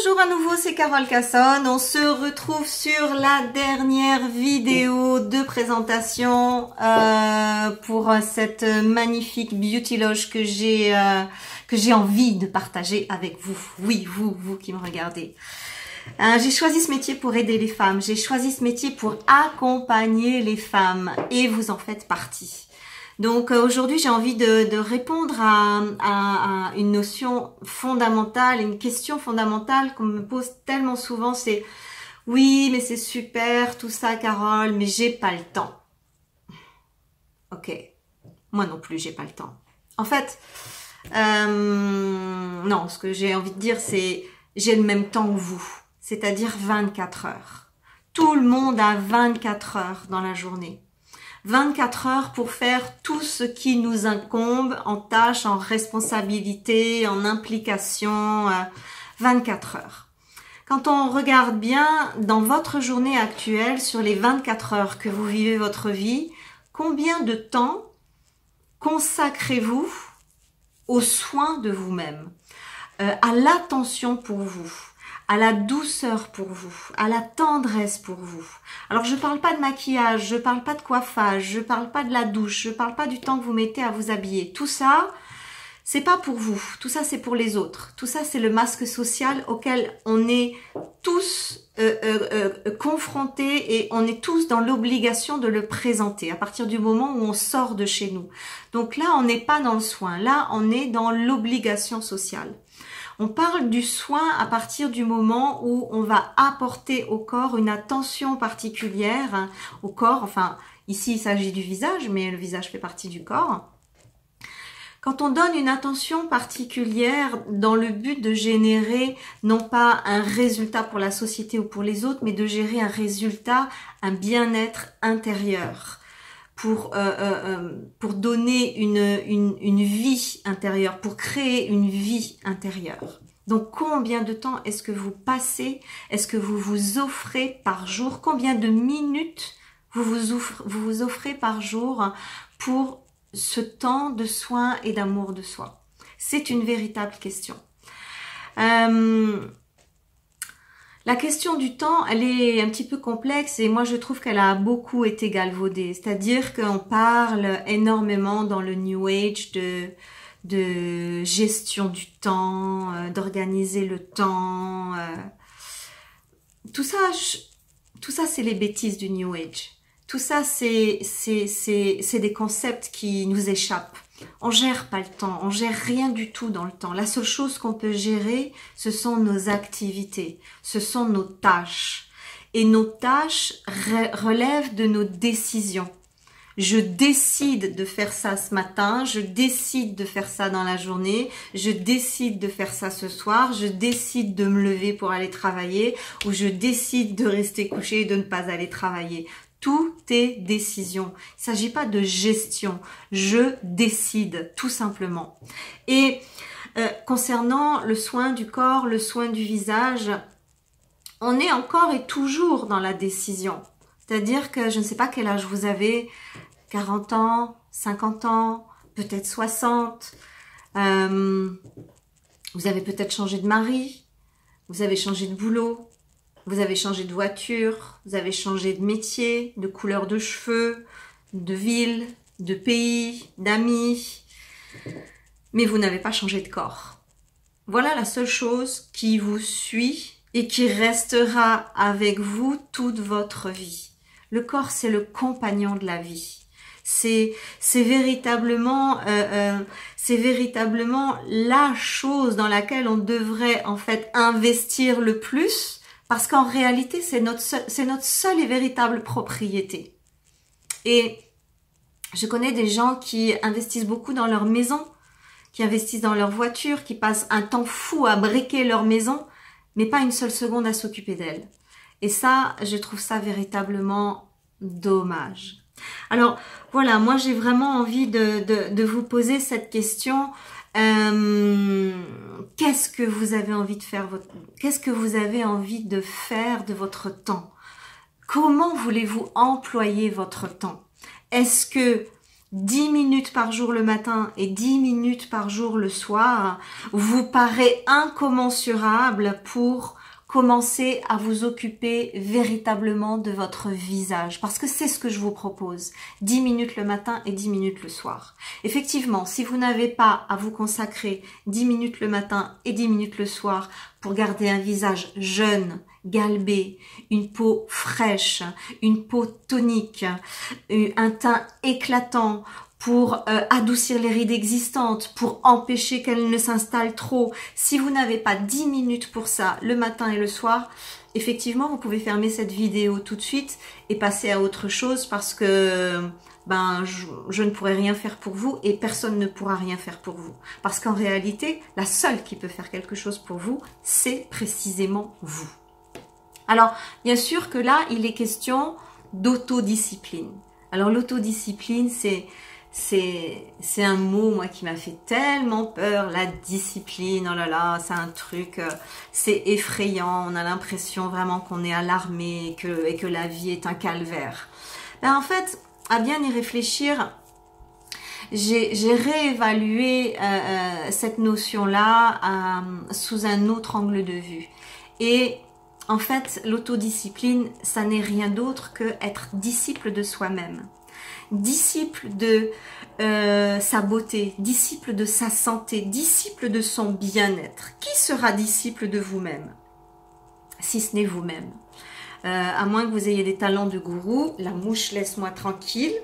Bonjour à nouveau, c'est Carole Cassonne. On se retrouve sur la dernière vidéo de présentation pour cette magnifique Beauty Loge que j'ai envie de partager avec vous. Oui, vous qui me regardez. J'ai choisi ce métier pour aider les femmes. J'ai choisi ce métier pour accompagner les femmes et vous en faites partie. Donc aujourd'hui, j'ai envie de répondre à une notion fondamentale, une question fondamentale qu'on me pose tellement souvent, c'est « Oui, mais c'est super tout ça, Carole, mais j'ai pas le temps. » Ok, moi non plus, j'ai pas le temps. En fait, non, ce que j'ai envie de dire, c'est « J'ai le même temps que vous », c'est-à-dire 24 heures. Tout le monde a 24 heures dans la journée. 24 heures pour faire tout ce qui nous incombe en tâches, en responsabilité, en implication, 24 heures. Quand on regarde bien dans votre journée actuelle, sur les 24 heures que vous vivez votre vie, combien de temps consacrez-vous aux soins de vous-même, à l'attention pour vous, à la douceur pour vous, à la tendresse pour vous. Alors je parle pas de maquillage, je parle pas de coiffage, je parle pas de la douche, je parle pas du temps que vous mettez à vous habiller. Tout ça, c'est pas pour vous. Tout ça, c'est pour les autres. Tout ça, c'est le masque social auquel on est tous confrontés et on est tous dans l'obligation de le présenter à partir du moment où on sort de chez nous. Donc là, on n'est pas dans le soin. Là, on est dans l'obligation sociale. On parle du soin à partir du moment où on va apporter au corps une attention particulière au corps. Enfin, ici, il s'agit du visage, mais le visage fait partie du corps. Quand on donne une attention particulière dans le but de générer non pas un résultat pour la société ou pour les autres, mais de gérer un résultat, un bien-être intérieur. Pour donner une vie intérieure, pour créer une vie intérieure. Donc, combien de temps est-ce que vous passez, est-ce que vous vous offrez par jour? Combien de minutes vous vous offrez par jour pour ce temps de soin et d'amour de soi? C'est une véritable question. La question du temps, elle est un petit peu complexe et moi je trouve qu'elle a beaucoup été galvaudée. C'est-à-dire qu'on parle énormément dans le New Age de gestion du temps, d'organiser le temps. Tout ça c'est les bêtises du New Age. Tout ça, c'est des concepts qui nous échappent. On gère pas le temps, on gère rien du tout dans le temps. La seule chose qu'on peut gérer, ce sont nos activités, ce sont nos tâches. Et nos tâches relèvent de nos décisions. Je décide de faire ça ce matin, je décide de faire ça dans la journée, je décide de faire ça ce soir, je décide de me lever pour aller travailler ou je décide de rester couché et de ne pas aller travailler. Tout est décision. Il ne s'agit pas de gestion. Je décide, tout simplement. Et concernant le soin du corps, le soin du visage, on est encore et toujours dans la décision. C'est-à-dire que je ne sais pas quel âge vous avez, 40 ans, 50 ans, peut-être 60. Vous avez peut-être changé de mari, vous avez changé de boulot. Vous avez changé de voiture, vous avez changé de métier, de couleur de cheveux, de ville, de pays, d'amis, mais vous n'avez pas changé de corps. Voilà la seule chose qui vous suit et qui restera avec vous toute votre vie. Le corps, c'est le compagnon de la vie. C'est véritablement la chose dans laquelle on devrait en fait investir le plus. Parce qu'en réalité, c'est notre seule et véritable propriété. Et je connais des gens qui investissent beaucoup dans leur maison, qui investissent dans leur voiture, qui passent un temps fou à briquer leur maison, mais pas une seule seconde à s'occuper d'elle. Et ça, je trouve ça véritablement dommage. Alors, voilà, moi j'ai vraiment envie de vous poser cette question. Qu'est-ce que vous avez envie de faire qu'est-ce que vous avez envie de faire de votre temps? Comment voulez-vous employer votre temps? Est-ce que 10 minutes par jour le matin et 10 minutes par jour le soir vous paraît incommensurable pour commencer à vous occuper véritablement de votre visage, parce que c'est ce que je vous propose, 10 minutes le matin et 10 minutes le soir. Effectivement, si vous n'avez pas à vous consacrer 10 minutes le matin et 10 minutes le soir pour garder un visage jeune, galbé, une peau fraîche, une peau tonique, un teint éclatant, pour adoucir les rides existantes, pour empêcher qu'elles ne s'installent trop. Si vous n'avez pas 10 minutes pour ça, le matin et le soir, effectivement, vous pouvez fermer cette vidéo tout de suite et passer à autre chose parce que je ne pourrai rien faire pour vous et personne ne pourra rien faire pour vous. Parce qu'en réalité, la seule qui peut faire quelque chose pour vous, c'est précisément vous. Alors, bien sûr que là, il est question d'autodiscipline. Alors, l'autodiscipline, c'est un mot, moi, qui m'a fait tellement peur, la discipline, oh là là, c'est un truc, c'est effrayant, on a l'impression vraiment qu'on est alarmé et que la vie est un calvaire. Ben, en fait, à bien y réfléchir, j'ai réévalué cette notion-là sous un autre angle de vue. Et en fait, l'autodiscipline, ça n'est rien d'autre que être disciple de soi-même. Disciple de sa beauté, disciple de sa santé, disciple de son bien-être. Qui sera disciple de vous-même? Si ce n'est vous-même. À moins que vous ayez des talents de gourou, la mouche laisse-moi tranquille.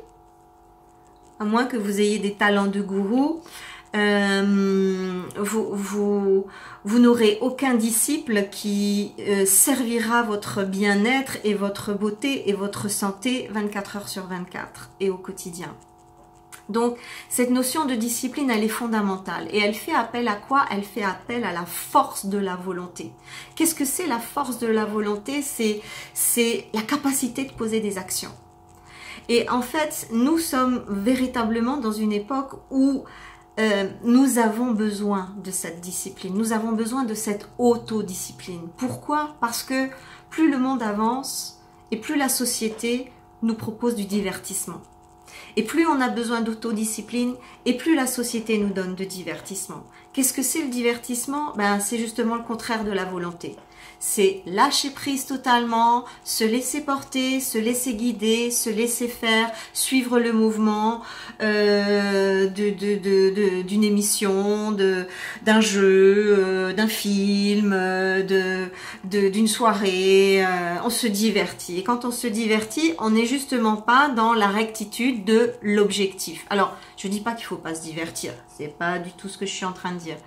À moins que vous ayez des talents de gourou, vous n'aurez aucun disciple qui servira votre bien-être et votre beauté et votre santé 24 heures sur 24 et au quotidien. Donc, cette notion de discipline, elle est fondamentale. Et elle fait appel à quoi? Elle fait appel à la force de la volonté. Qu'est-ce que c'est la force de la volonté? C'est la capacité de poser des actions. Et en fait, nous sommes véritablement dans une époque où nous avons besoin de cette discipline, nous avons besoin de cette autodiscipline. Pourquoi? Parce que plus le monde avance et plus la société nous propose du divertissement. Et plus on a besoin d'autodiscipline et plus la société nous donne de divertissement. Qu'est-ce que c'est le divertissement? Ben, c'est justement le contraire de la volonté. C'est lâcher prise totalement, se laisser porter, se laisser guider, se laisser faire, suivre le mouvement d'une émission, d'un jeu, d'un film, d'une soirée. On se divertit. Et quand on se divertit, on n'est justement pas dans la rectitude de l'objectif. Alors, je dis pas qu'il faut pas se divertir. C'est pas du tout ce que je suis en train de dire.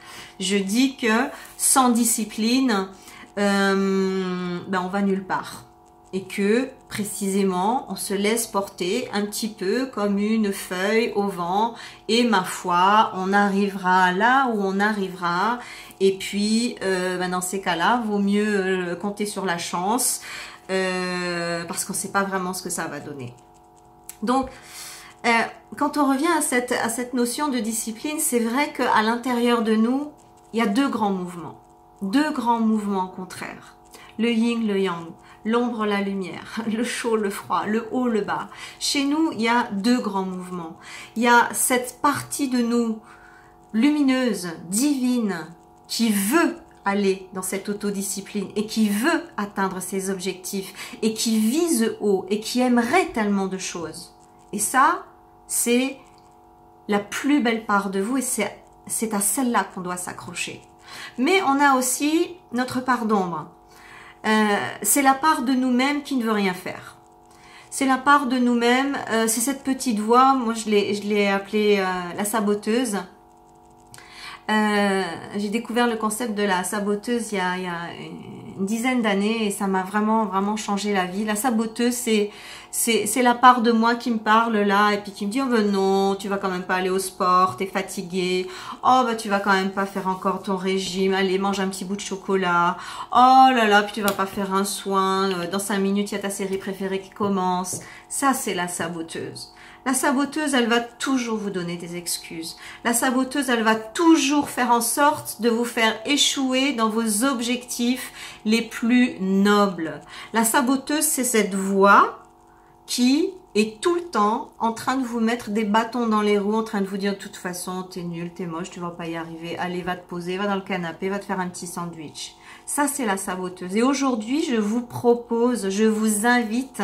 Je dis que sans discipline, on va nulle part et que précisément on se laisse porter un petit peu comme une feuille au vent et ma foi on arrivera là où on arrivera et puis dans ces cas-là vaut mieux compter sur la chance parce qu'on ne sait pas vraiment ce que ça va donner. Donc quand on revient à cette notion de discipline, c'est vrai qu'à l'intérieur de nous il y a deux grands mouvements contraires. Le yin, le yang, l'ombre, la lumière, le chaud, le froid, le haut, le bas. Chez nous, il y a deux grands mouvements. Il y a cette partie de nous lumineuse, divine, qui veut aller dans cette autodiscipline et qui veut atteindre ses objectifs et qui vise haut et qui aimerait tellement de choses. Et ça, c'est la plus belle part de vous et c'est à celle-là qu'on doit s'accrocher. Mais on a aussi notre part d'ombre. C'est la part de nous-mêmes qui ne veut rien faire. C'est la part de nous-mêmes, c'est cette petite voix, moi je l'ai appelée la saboteuse. J'ai découvert le concept de la saboteuse il y a une dizaine d'années et ça m'a vraiment changé la vie. La saboteuse, c'est la part de moi qui me parle là et puis qui me dit oh ben non, tu vas quand même pas aller au sport, t'es fatigué. Oh ben tu vas quand même pas faire encore ton régime, allez mange un petit bout de chocolat. Oh là là, puis tu vas pas faire un soin, dans 5 minutes il y a ta série préférée qui commence. Ça c'est la saboteuse. La saboteuse, elle va toujours vous donner des excuses. La saboteuse, elle va toujours faire en sorte de vous faire échouer dans vos objectifs les plus nobles. La saboteuse, c'est cette voix qui est tout le temps en train de vous mettre des bâtons dans les roues, en train de vous dire de toute façon, t'es nul, t'es moche, tu vas pas y arriver, allez, va te poser, va dans le canapé, va te faire un petit sandwich. Ça, c'est la saboteuse. Et aujourd'hui, je vous propose, je vous invite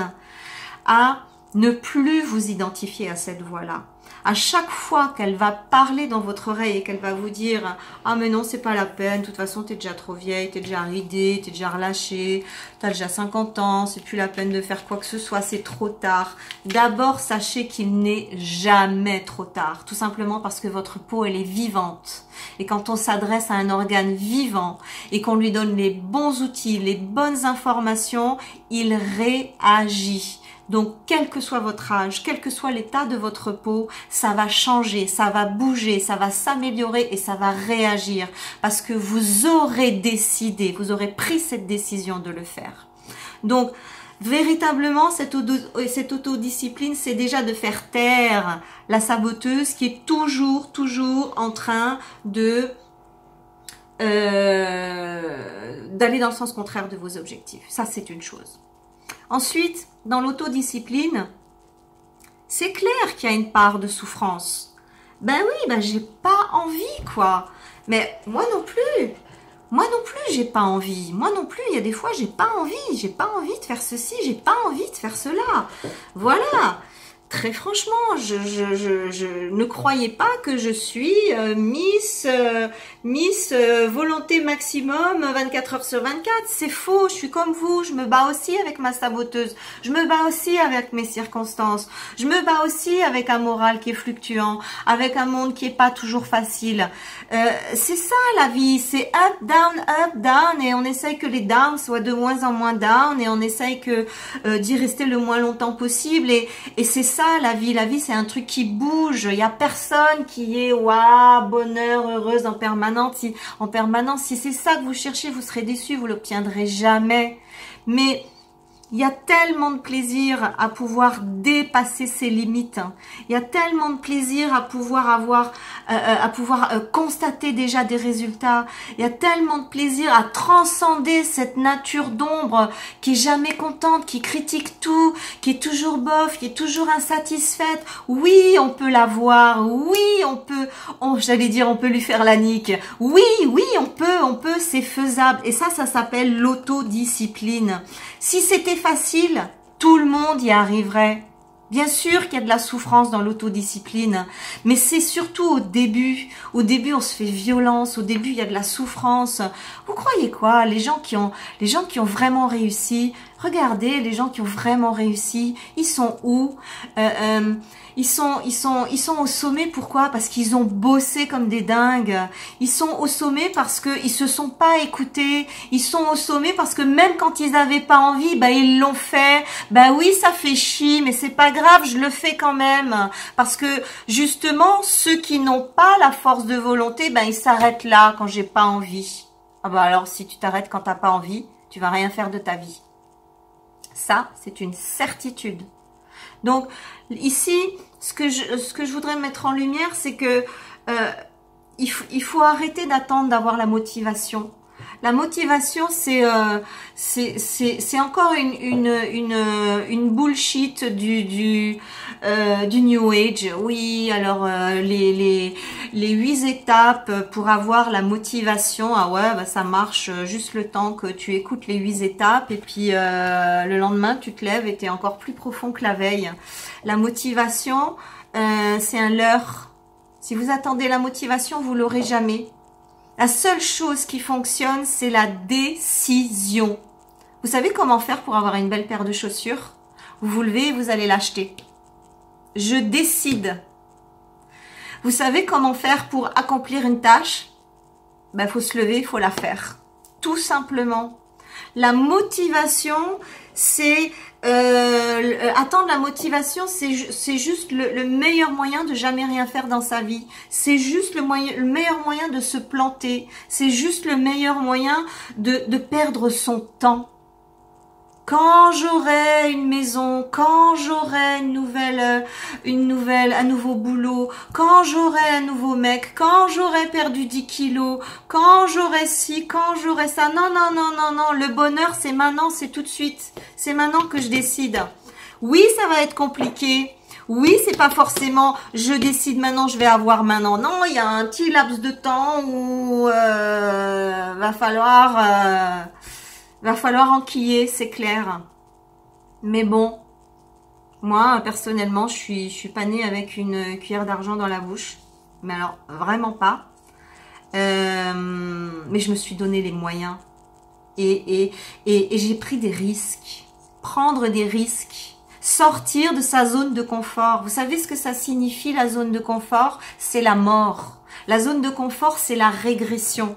à ne plus vous identifier à cette voix-là. À chaque fois qu'elle va parler dans votre oreille et qu'elle va vous dire « Ah mais non, c'est pas la peine, de toute façon, t'es déjà trop vieille, t'es déjà ridée, t'es déjà relâchée, t'as déjà 50 ans, c'est plus la peine de faire quoi que ce soit, c'est trop tard. » D'abord, sachez qu'il n'est jamais trop tard, tout simplement parce que votre peau, elle est vivante. Et quand on s'adresse à un organe vivant et qu'on lui donne les bons outils, les bonnes informations, il réagit. Donc, quel que soit votre âge, quel que soit l'état de votre peau, ça va changer, ça va bouger, ça va s'améliorer et ça va réagir. Parce que vous aurez décidé, vous aurez pris cette décision de le faire. Donc, véritablement, cette autodiscipline, c'est déjà de faire taire la saboteuse qui est toujours en train de d'aller dans le sens contraire de vos objectifs. Ça, c'est une chose. Ensuite, dans l'autodiscipline, c'est clair qu'il y a une part de souffrance. Ben oui, ben j'ai pas envie, quoi. Mais moi non plus. Moi non plus, j'ai pas envie. Moi non plus, il y a des fois, j'ai pas envie. J'ai pas envie de faire ceci, j'ai pas envie de faire cela. Voilà. Très franchement, je ne croyais pas que je suis Miss volonté maximum 24 heures sur 24. C'est faux, je suis comme vous, je me bats aussi avec ma saboteuse. Je me bats aussi avec mes circonstances. Je me bats aussi avec un moral qui est fluctuant, avec un monde qui est pas toujours facile. C'est ça la vie, c'est up, down, et on essaye que les downs soient de moins en moins down, et on essaye que d'y rester le moins longtemps possible, et c'est ça la vie c'est un truc qui bouge, il y a personne qui est waouh, bonheur, heureuse en permanence, si c'est ça que vous cherchez, vous serez déçus, vous l'obtiendrez jamais. Mais il y a tellement de plaisir à pouvoir dépasser ses limites. Il y a tellement de plaisir à pouvoir constater déjà des résultats. Il y a tellement de plaisir à transcender cette nature d'ombre qui est jamais contente, qui critique tout, qui est toujours bof, qui est toujours insatisfaite. Oui, on peut la voir. Oui, on peut lui faire la nique. Oui, on peut, c'est faisable. Et ça s'appelle l'autodiscipline. Si c'était facile, tout le monde y arriverait. Bien sûr qu'il y a de la souffrance dans l'autodiscipline, mais c'est surtout au début. Au début, on se fait violence. Au début, il y a de la souffrance. Vous croyez quoi? Les gens qui ont vraiment réussi, regardez, les gens qui ont vraiment réussi, ils sont où? Ils sont au sommet. Pourquoi? Parce qu'ils ont bossé comme des dingues. Ils sont au sommet parce que ils se sont pas écoutés. Ils sont au sommet parce que même quand ils avaient pas envie, bah ils l'ont fait. Bah oui, ça fait chier, mais c'est pas grave, je le fais quand même. Parce que justement, ceux qui n'ont pas la force de volonté, bah ils s'arrêtent là quand j'ai pas envie. Ah bah alors si tu t'arrêtes quand t'as pas envie, tu vas rien faire de ta vie. Ça, c'est une certitude. Donc ici, ce que je voudrais mettre en lumière, c'est que il faut arrêter d'attendre d'avoir la motivation. La motivation, c'est encore une bullshit du New Age. Oui, alors les 8 étapes pour avoir la motivation. Ah ouais, bah ça marche juste le temps que tu écoutes les 8 étapes et puis le lendemain tu te lèves et t'es encore plus profond que la veille. La motivation, c'est un leurre. Si vous attendez la motivation, vous l'aurez jamais. La seule chose qui fonctionne, c'est la décision. Vous savez comment faire pour avoir une belle paire de chaussures? Vous vous levez et vous allez l'acheter. Je décide. Vous savez comment faire pour accomplir une tâche? Ben, faut se lever, il faut la faire. Tout simplement. La motivation, c'est... attendre la motivation, c'est juste le meilleur moyen de jamais rien faire dans sa vie. C'est juste le meilleur moyen de se planter. C'est juste le meilleur moyen de perdre son temps. Quand j'aurai une maison, quand j'aurai un nouveau boulot, quand j'aurai un nouveau mec, quand j'aurai perdu 10 kilos, quand j'aurai ci, quand j'aurai ça. Non, le bonheur, c'est maintenant, c'est tout de suite. C'est maintenant que je décide. Oui, ça va être compliqué. Oui, c'est pas forcément je décide maintenant, je vais avoir maintenant. Non, il y a un petit laps de temps où va falloir enquiller, c'est clair. Mais bon, moi personnellement, je suis pas née avec une cuillère d'argent dans la bouche. Mais alors vraiment pas. Mais je me suis donné les moyens et j'ai pris des risques. Prendre des risques. Sortir de sa zone de confort. Vous savez ce que ça signifie, la zone de confort? C'est la mort. La zone de confort, c'est la régression.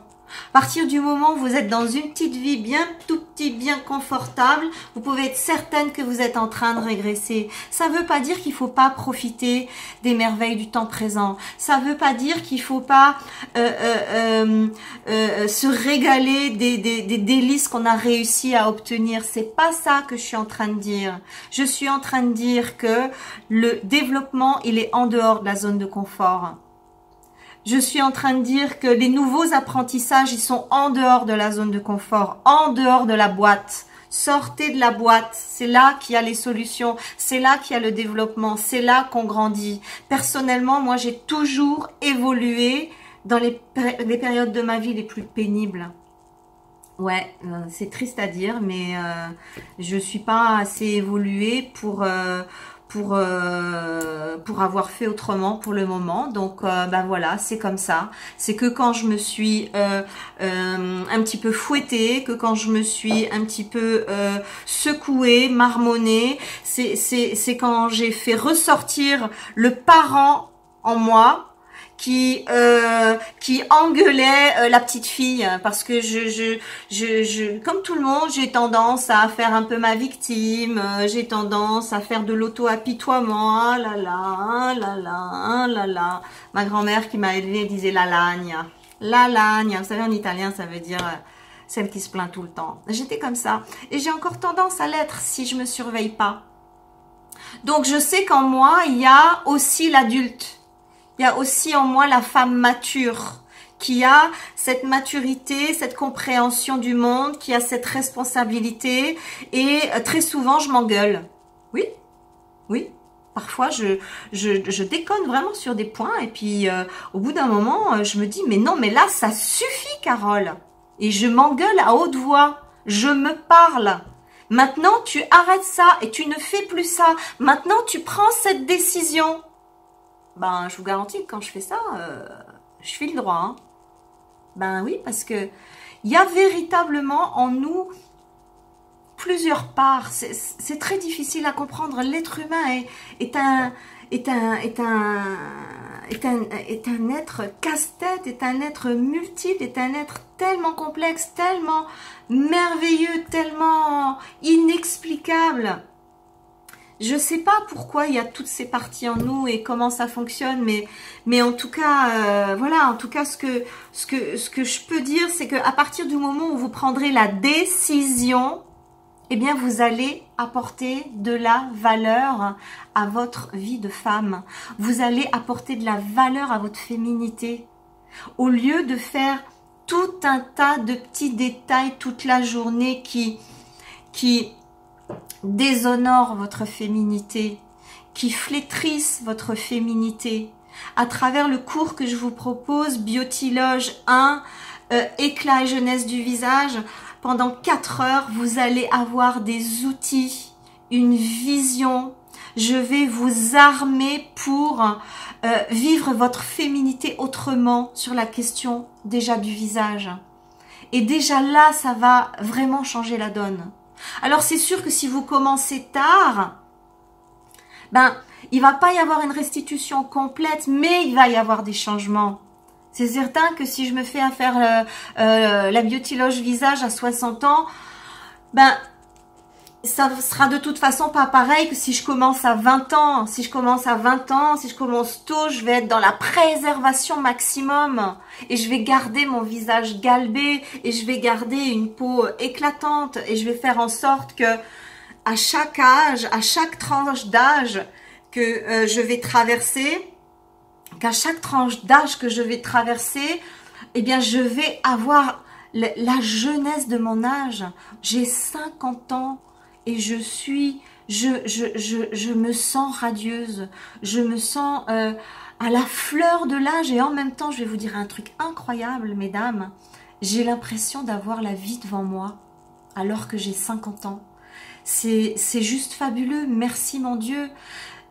À partir du moment où vous êtes dans une petite vie bien tout petit, bien confortable, vous pouvez être certaine que vous êtes en train de régresser. Ça ne veut pas dire qu'il ne faut pas profiter des merveilles du temps présent. Ça ne veut pas dire qu'il ne faut pas se régaler des délices qu'on a réussi à obtenir. C'est pas ça que je suis en train de dire. Je suis en train de dire que le développement, il est en dehors de la zone de confort. Je suis en train de dire que les nouveaux apprentissages, ils sont en dehors de la zone de confort, en dehors de la boîte. Sortez de la boîte, c'est là qu'il y a les solutions, c'est là qu'il y a le développement, c'est là qu'on grandit. Personnellement, moi, j'ai toujours évolué dans les périodes de ma vie les plus pénibles. Ouais, c'est triste à dire, mais je suis pas assez évoluée pour avoir fait autrement pour le moment. Donc ben voilà, c'est comme ça. C'est que quand je me suis un petit peu fouettée, que quand je me suis un petit peu secouée, marmonnée, c'est quand j'ai fait ressortir le parent en moi qui engueulait la petite fille, parce que comme tout le monde, j'ai tendance à faire un peu ma victime, j'ai tendance à faire de l'auto-apitoiement. Ah là là, ah là là, ah là là. Ma grand-mère qui m'a élevée disait la lagna. La lagna, vous savez en italien ça veut dire celle qui se plaint tout le temps. J'étais comme ça et j'ai encore tendance à l'être si je me surveille pas. Donc je sais qu'en moi il y a aussi l'adulte. Il y a aussi en moi la femme mature, qui a cette maturité, cette compréhension du monde, qui a cette responsabilité. Et très souvent, je m'engueule. Oui, oui. Parfois, je déconne vraiment sur des points. Et puis, au bout d'un moment, je me dis, mais non, mais là, ça suffit, Carole. Et je m'engueule à haute voix. Je me parle. Maintenant, tu arrêtes ça et tu ne fais plus ça. Maintenant, tu prends cette décision. Ben, je vous garantis que quand je fais ça, je file droit. Hein. Ben oui, parce que il y a véritablement en nous plusieurs parts. C'est très difficile à comprendre. L'être humain est un être casse-tête, est un être multiple, est un être tellement complexe, tellement merveilleux, tellement inexplicable. Je sais pas pourquoi il y a toutes ces parties en nous et comment ça fonctionne, mais en tout cas, voilà, en tout cas, ce que je peux dire, c'est qu'à partir du moment où vous prendrez la décision, eh bien, vous allez apporter de la valeur à votre vie de femme. Vous allez apporter de la valeur à votre féminité. Au lieu de faire tout un tas de petits détails toute la journée qui déshonore votre féminité, qui flétrissent votre féminité. À travers le cours que je vous propose, Biotiloge 1, éclat et jeunesse du visage, pendant 4 heures, vous allez avoir des outils, une vision. Je vais vous armer pour vivre votre féminité autrement sur la question déjà du visage. Et déjà là, ça va vraiment changer la donne. Alors c'est sûr que si vous commencez tard, ben il va pas y avoir une restitution complète, mais il va y avoir des changements. C'est certain que si je me fais à faire la biotiloge visage à 60 ans, ben ça sera de toute façon pas pareil que si je commence à 20 ans. Si je commence à 20 ans, si je commence tôt, je vais être dans la préservation maximum. Et je vais garder mon visage galbé. Et je vais garder une peau éclatante. Et je vais faire en sorte que à chaque âge, à chaque tranche d'âge que je vais traverser, qu'à chaque tranche d'âge que je vais traverser, eh bien je vais avoir la jeunesse de mon âge. J'ai 50 ans. Et je suis je me sens radieuse, je me sens à la fleur de l'âge et en même temps, je vais vous dire un truc incroyable, mesdames, j'ai l'impression d'avoir la vie devant moi alors que j'ai 50 ans. C'est juste fabuleux, merci mon Dieu,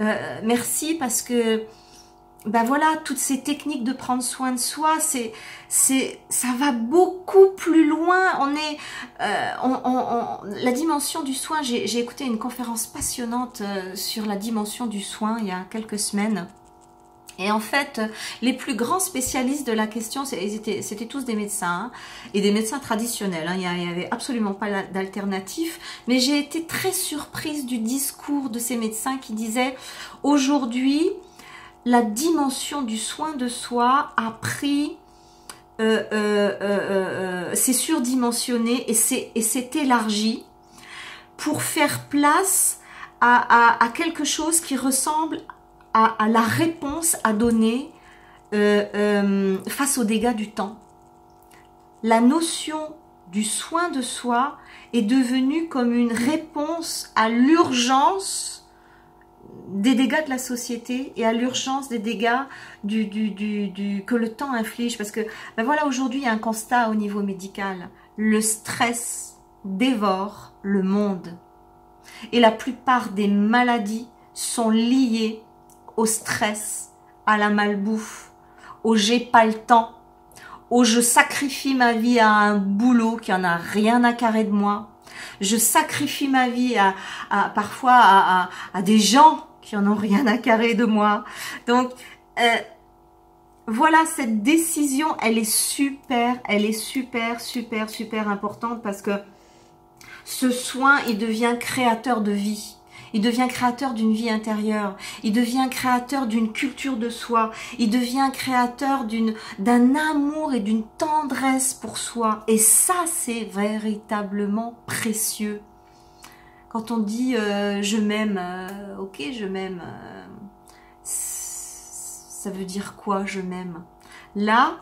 merci parce que ben voilà, toutes ces techniques de prendre soin de soi, ça va beaucoup plus loin. On est, la dimension du soin. J'ai écouté une conférence passionnante sur la dimension du soin il y a quelques semaines. Et en fait, les plus grands spécialistes de la question, c'était tous des médecins, hein, et des médecins traditionnels. Hein, il n'y avait absolument pas d'alternative. Mais j'ai été très surprise du discours de ces médecins qui disaient « Aujourd'hui, la dimension du soin de soi a pris, c'est surdimensionné et c'est élargi pour faire place à quelque chose qui ressemble à la réponse à donner face aux dégâts du temps. La notion du soin de soi est devenue comme une réponse à l'urgence des dégâts de la société et à l'urgence des dégâts que le temps inflige. Parce que, ben voilà, aujourd'hui, il y a un constat au niveau médical. Le stress dévore le monde. Et la plupart des maladies sont liées au stress, à la malbouffe, au j'ai pas le temps, au je sacrifie ma vie à un boulot qui en a rien à carrer de moi. Je sacrifie ma vie parfois à des gens qui en ont rien à carrer de moi. Donc, voilà, cette décision, elle est super importante parce que ce soin, il devient créateur de vie. Il devient créateur d'une vie intérieure. Il devient créateur d'une culture de soi. Il devient créateur d'un amour et d'une tendresse pour soi. Et ça, c'est véritablement précieux. Quand on dit je m'aime, ok, je m'aime, ça veut dire quoi, je m'aime? Là,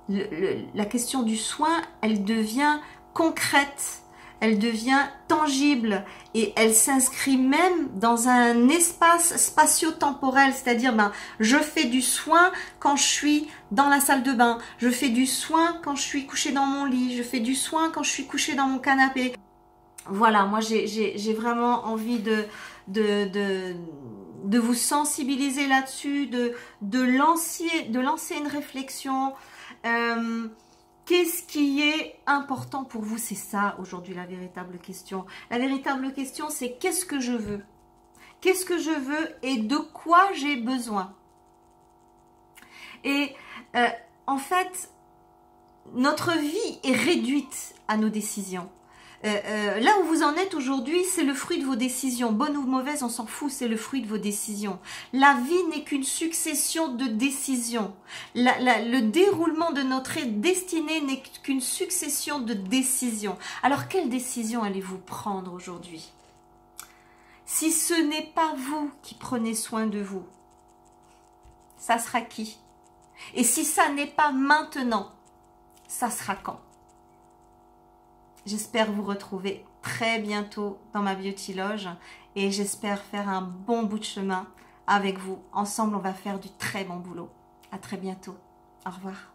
la question du soin, elle devient concrète. Elle devient tangible et elle s'inscrit même dans un espace spatio-temporel, c'est-à-dire ben, je fais du soin quand je suis dans la salle de bain, je fais du soin quand je suis couchée dans mon lit, je fais du soin quand je suis couchée dans mon canapé. Voilà, moi j'ai vraiment envie de vous sensibiliser là-dessus, de lancer une réflexion. Qu'est-ce qui est important pour vous? C'est ça aujourd'hui la véritable question. La véritable question, c'est qu'est-ce que je veux? Qu'est-ce que je veux et de quoi j'ai besoin? Et en fait, notre vie est réduite à nos décisions. Là où vous en êtes aujourd'hui, c'est le fruit de vos décisions. Bonne ou mauvaise, on s'en fout, c'est le fruit de vos décisions. La vie n'est qu'une succession de décisions. Le déroulement de notre destinée n'est qu'une succession de décisions. Alors, quelle décision allez-vous prendre aujourd'hui? Si ce n'est pas vous qui prenez soin de vous, ça sera qui? Et si ça n'est pas maintenant, ça sera quand? J'espère vous retrouver très bientôt dans ma Beauty Loge et j'espère faire un bon bout de chemin avec vous. Ensemble, on va faire du très bon boulot. À très bientôt. Au revoir.